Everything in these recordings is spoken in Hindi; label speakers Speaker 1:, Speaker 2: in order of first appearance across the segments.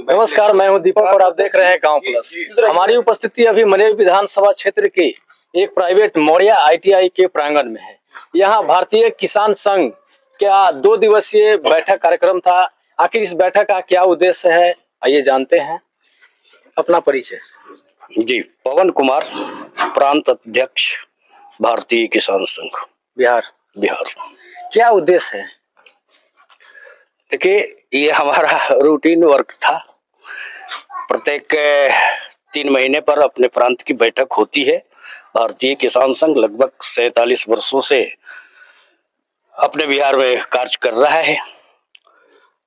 Speaker 1: नमस्कार, मैं हूं दीपक और आप देख रहे हैं गांव प्लस। हमारी उपस्थिति अभी मनेर विधानसभा क्षेत्र के एक प्राइवेट मौर्या आईटीआई के प्रांगण में है। यहां भारतीय किसान संघ का 2 दिवसीय बैठक कार्यक्रम था। आखिर इस बैठक का क्या उद्देश्य है, आइए जानते हैं। अपना परिचय।
Speaker 2: जी, पवन कुमार, प्रांत अध्यक्ष, भारतीय किसान संघ,
Speaker 1: बिहार। क्या उद्देश्य है?
Speaker 2: देखिए, ये हमारा रूटीन वर्क था। प्रत्येक 3 महीने पर अपने प्रांत की बैठक होती है। भारतीय किसान संघ लगभग 47 वर्षों से अपने बिहार में कार्य कर रहा है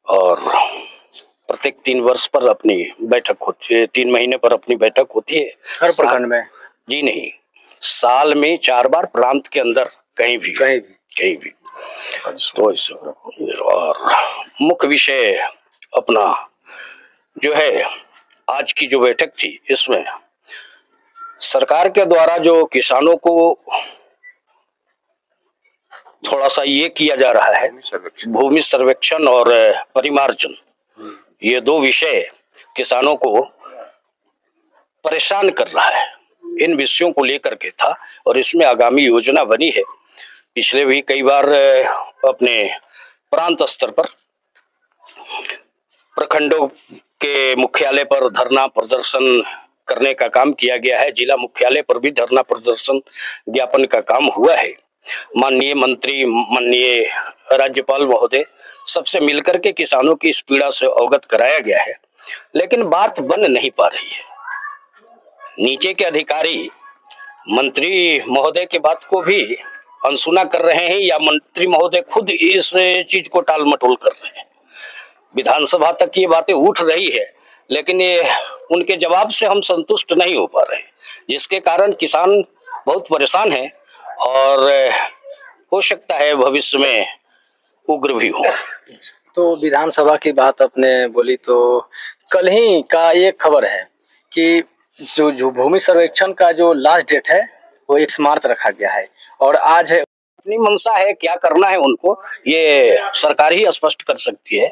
Speaker 2: और प्रत्येक 3 वर्ष पर अपनी बैठक होती है। 3 महीने पर अपनी बैठक होती है।
Speaker 1: हर प्रखंड में? जी
Speaker 2: नहीं, साल में 4 बार प्रांत के अंदर कहीं भी। तो और मुख्य विषय अपना जो है, आज की जो बैठक थी, इसमें सरकार के द्वारा जो किसानों को थोड़ा सा ये किया जा रहा है, भूमि सर्वेक्षण और परिमार्जन, ये 2 विषय किसानों को परेशान कर रहा है। इन विषयों को लेकर के था और इसमें आगामी योजना बनी है। पिछले भी कई बार अपने प्रांत स्तर पर प्रखंडों के मुख्यालय पर धरना प्रदर्शन करने का काम किया गया है। जिला मुख्यालय पर भी धरना प्रदर्शन ज्ञापन का काम हुआ है। माननीय मंत्री, माननीय राज्यपाल महोदय, सबसे मिलकर के किसानों की इस पीड़ा से अवगत कराया गया है, लेकिन बात बन नहीं पा रही है। नीचे के अधिकारी मंत्री महोदय की बात को भी अनसुना कर रहे हैं या मंत्री महोदय खुद इस चीज को टाल मटोल कर रहे हैं। विधानसभा तक ये बातें उठ रही है, लेकिन ये उनके जवाब से हम संतुष्ट नहीं हो पा रहे, जिसके कारण किसान बहुत परेशान है और हो सकता है भविष्य में उग्र भी हो।
Speaker 1: तो विधानसभा की बात आपने बोली, तो कल ही का एक खबर है कि जो भूमि सर्वेक्षण का जो लास्ट डेट है वो 1 मार्च रखा गया है और आज है।
Speaker 2: अपनी मंशा है, क्या करना है उनको ये सरकार ही स्पष्ट कर सकती है।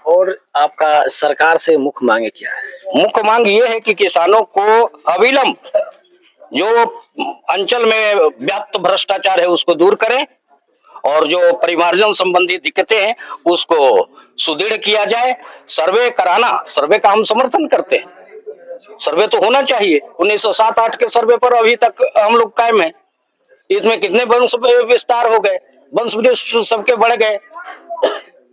Speaker 1: और आपका सरकार से मुख्य मांगे क्या है?
Speaker 2: मुख्य मांग ये है कि किसानों को अविलंब जो अंचल में व्याप्त भ्रष्टाचार है उसको दूर करें और जो परिमार्जन संबंधी दिक्कतें हैं उसको सुदृढ़ किया जाए। सर्वे कराना, सर्वे का हम समर्थन करते हैं, सर्वे तो होना चाहिए। 1907-8 के सर्वे पर अभी तक हम लोग कायम है। इसमें कितने वंश विस्तार हो गए, वंश सबके बढ़ गए।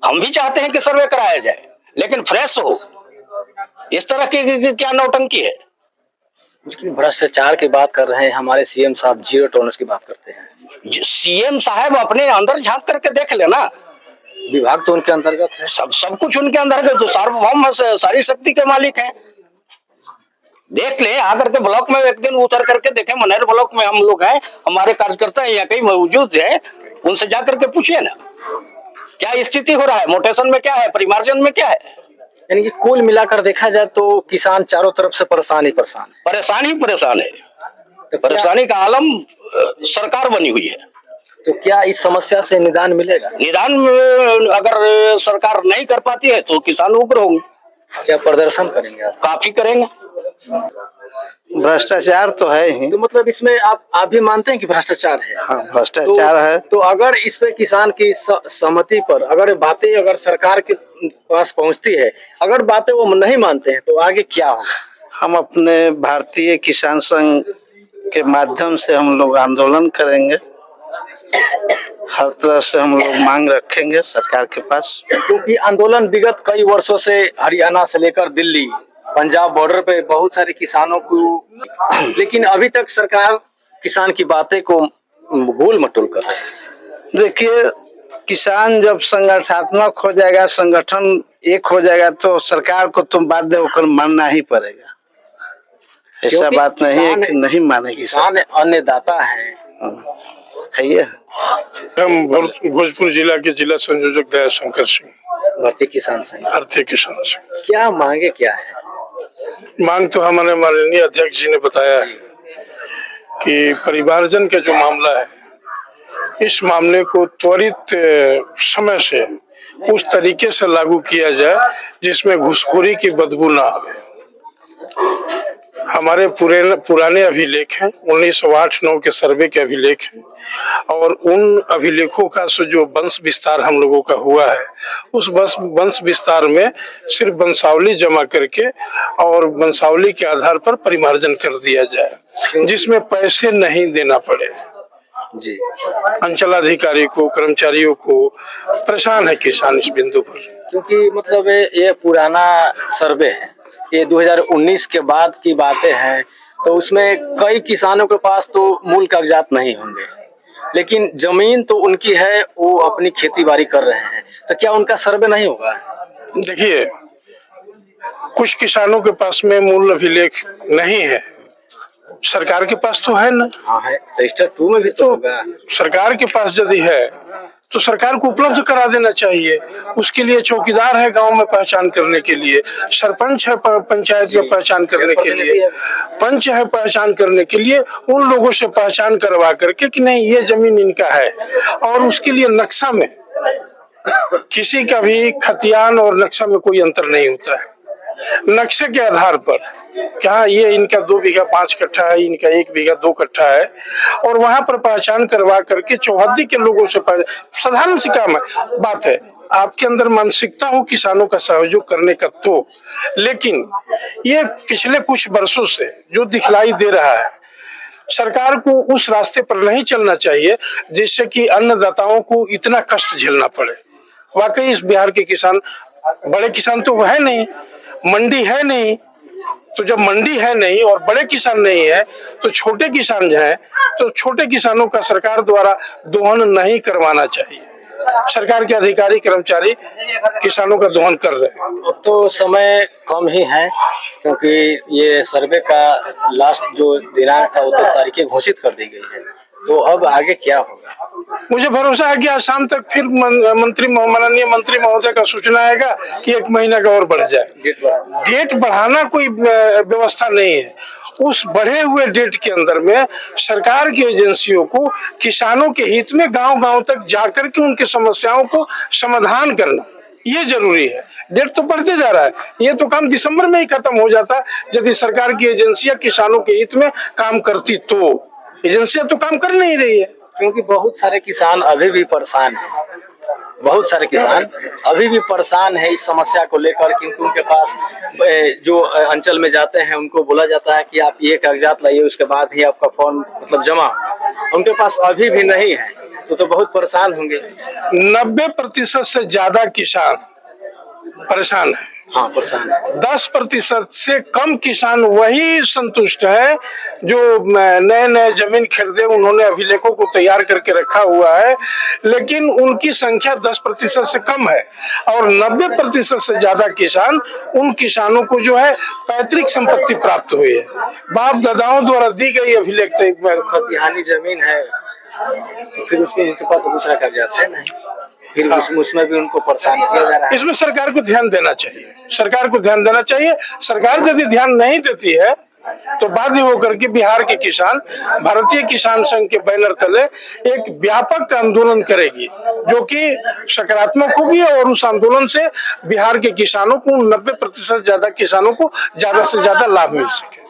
Speaker 2: हम भी चाहते हैं कि सर्वे कराया जाए, लेकिन फ्रेश हो। इस तरह की क्या नौटंकी है।
Speaker 1: लेकिन भ्रष्टाचार की बात कर रहे हैं, हमारे सीएम साहब जीरो टॉलरेंस की बात करते हैं।
Speaker 2: सीएम साहब अपने अंदर झांक करके देख लेना।
Speaker 1: विभाग तो उनके अंतर्गत है, सब
Speaker 2: कुछ उनके अंतर्गत, तो सार्वभौम सारी शक्ति के मालिक हैं। देख ले, आकर के ब्लॉक में एक दिन उतर करके देखें। मनेर ब्लॉक में हम लोग हैं, हमारे कार्यकर्ता यहाँ कहीं मौजूद है, उनसे जाकर के पूछिए ना क्या स्थिति हो रहा है, मोटेशन में क्या है, परिमार्जन में क्या है।
Speaker 1: यानी कि कुल मिलाकर देखा जाए तो किसान चारों तरफ से परेशान ही परेशान है।
Speaker 2: तो परेशानी का आलम सरकार बनी हुई है।
Speaker 1: तो क्या इस समस्या से निदान मिलेगा?
Speaker 2: निदान अगर सरकार नहीं कर पाती है तो किसान उग्र होंगे।
Speaker 1: क्या प्रदर्शन करेंगे आप?
Speaker 2: काफी करेंगे।
Speaker 1: भ्रष्टाचार तो है ही। तो मतलब इसमें आप भी मानते हैं कि भ्रष्टाचार है?
Speaker 3: हाँ, भ्रष्टाचार है।
Speaker 1: तो अगर इस पे किसान की सहमति पर अगर बातें अगर सरकार के पास पहुंचती है, अगर बातें वो नहीं मानते हैं, तो आगे क्या होगा?
Speaker 3: हम अपने भारतीय किसान संघ के माध्यम से हम लोग आंदोलन करेंगे। हर तरह से हम लोग मांग रखेंगे सरकार के पास,
Speaker 1: क्योंकि आंदोलन विगत कई वर्षों से हरियाणा से लेकर दिल्ली, पंजाब बॉर्डर पे बहुत सारे किसानों को, लेकिन अभी तक सरकार किसान की बातें को गोल मटोल कर रही है।
Speaker 3: देखिए, किसान जब संगठनात्मक हो जाएगा, संगठन एक हो जाएगा, तो सरकार को तो बाध्य होकर मानना ही पड़ेगा। ऐसा बात नहीं है कि नहीं मानेगी।
Speaker 1: किसान अन्नदाता है।
Speaker 4: हम भोजपुर जिला के जिला संयोजक दयाशंकर सिंह,
Speaker 1: भारतीय किसान संघ।
Speaker 4: क्या
Speaker 1: मांगे क्या है?
Speaker 4: मांग तो हमारे माननीय अध्यक्ष जी ने बताया है कि परिवारजन का जो मामला है, इस मामले को त्वरित समय से उस तरीके से लागू किया जाए जिसमें घूसखोरी की बदबू ना आवे। हमारे पुराने अभिलेख हैं, 1908-9 के सर्वे के अभिलेख हैं, और उन अभिलेखों का जो वंश विस्तार हम लोगों का हुआ है, उस वंश विस्तार में सिर्फ वंशावली जमा करके और वंशावली के आधार पर परिमार्जन कर दिया जाए, जिसमें पैसे नहीं देना पड़े
Speaker 1: जी।
Speaker 4: अंचलाधिकारी को, कर्मचारियों को। परेशान है किसान इस बिंदु पर,
Speaker 1: क्योंकि मतलब ये पुराना सर्वे है, ये 2019 के बाद की बातें हैं, तो उसमें कई किसानों के पास तो मूल कागजात नहीं होंगे, लेकिन जमीन तो उनकी है, वो अपनी खेती बाड़ी कर रहे हैं, तो क्या उनका सर्वे नहीं होगा?
Speaker 4: देखिए, कुछ किसानों के पास में मूल अभिलेख नहीं है, सरकार के पास तो है ना।
Speaker 1: हाँ है, रजिस्टर 2 में भी तो होगा।
Speaker 4: सरकार के पास यदि है तो सरकार को उपलब्ध करा देना चाहिए। उसके लिए चौकीदार है गांव में पहचान करने के लिए, सरपंच है पंचायत में पहचान करने के लिए, पंच है पहचान करने के लिए। उन लोगों से पहचान करवा करके कि नहीं ये जमीन इनका है, और उसके लिए नक्शा में किसी का भी खतियान और नक्शा में कोई अंतर नहीं होता है। नक्शे के आधार पर क्या ये इनका 2 बीघा 5 कट्ठा है, इनका 1 बीघा 2 कट्ठा है, और वहां पर पहचान करवा करके चौहद्दी के लोगों से साधारण सी काम है। बात है आपके अंदर मानसिकता हो किसानों का सहयोग करने का, तो लेकिन ये पिछले कुछ वर्षों से जो दिखलाई दे रहा है, सरकार को उस रास्ते पर नहीं चलना चाहिए जिससे कि अन्नदाताओं को इतना कष्ट झेलना पड़े। वाकई इस बिहार के किसान, बड़े किसान तो है नहीं, मंडी है नहीं, तो जब मंडी है नहीं और बड़े किसान नहीं है तो छोटे किसान जो है, तो छोटे किसानों का सरकार द्वारा दोहन नहीं करवाना चाहिए। सरकार के अधिकारी कर्मचारी किसानों का दोहन कर रहे हैं।
Speaker 1: अब तो समय कम ही है, क्योंकि ये सर्वे का लास्ट जो दिनांक था वो 2 तारीखें घोषित कर दी गई है, तो अब आगे क्या होगा?
Speaker 4: मुझे भरोसा है कि आज शाम तक फिर माननीय मंत्री महोदय का सूचना आएगा कि 1 महीना का और बढ़ जाए। डेट बढ़ाना कोई व्यवस्था नहीं है। उस बढ़े हुए डेट के अंदर में सरकार की एजेंसियों को किसानों के हित में गांव-गांव तक जाकर के उनकी समस्याओं को समाधान करना ये जरूरी है। डेट तो बढ़ते जा रहा है, ये तो काम दिसंबर में ही खत्म हो जाता यदि सरकार की एजेंसियां किसानों के हित में काम करती, तो एजेंसियां तो काम कर नहीं रही है।
Speaker 1: क्योंकि बहुत सारे किसान अभी भी परेशान हैं, बहुत सारे किसान अभी भी परेशान है इस समस्या को लेकर, क्योंकि उनके पास जो अंचल में जाते हैं उनको बोला जाता है कि आप ये कागजात लाइए, उसके बाद ही आपका फॉर्म मतलब जमा हो। उनके पास अभी भी नहीं है, तो बहुत परेशान होंगे।
Speaker 4: 90% से ज्यादा किसान परेशान है।
Speaker 1: हाँ, परेशान है।
Speaker 4: 10% से कम किसान वही संतुष्ट है जो नए जमीन खरीदे, उन्होंने अभिलेखों को तैयार करके रखा हुआ है, लेकिन उनकी संख्या 10% से कम है। और 90% से ज्यादा किसान, उन किसानों को जो है पैतृक संपत्ति प्राप्त हुई है, बाप दादाओं द्वारा दी गई अभिलेख
Speaker 1: खतिहानी जमीन है, तो फिर उसके उनके पास तो दूसरा कागजात है नहीं, फिर उसमें भी उनको परेशान किया जा रहा है।
Speaker 4: इसमें सरकार को ध्यान देना चाहिए, सरकार को ध्यान देना चाहिए। सरकार यदि ध्यान नहीं देती है तो बाध्य होकर के बिहार के किसान भारतीय किसान संघ के बैनर तले एक व्यापक आंदोलन करेगी, जो कि सकारात्मक होगी, और उस आंदोलन से बिहार के किसानों को 90% ज्यादा किसानों को ज्यादा से ज्यादा लाभ मिल सके।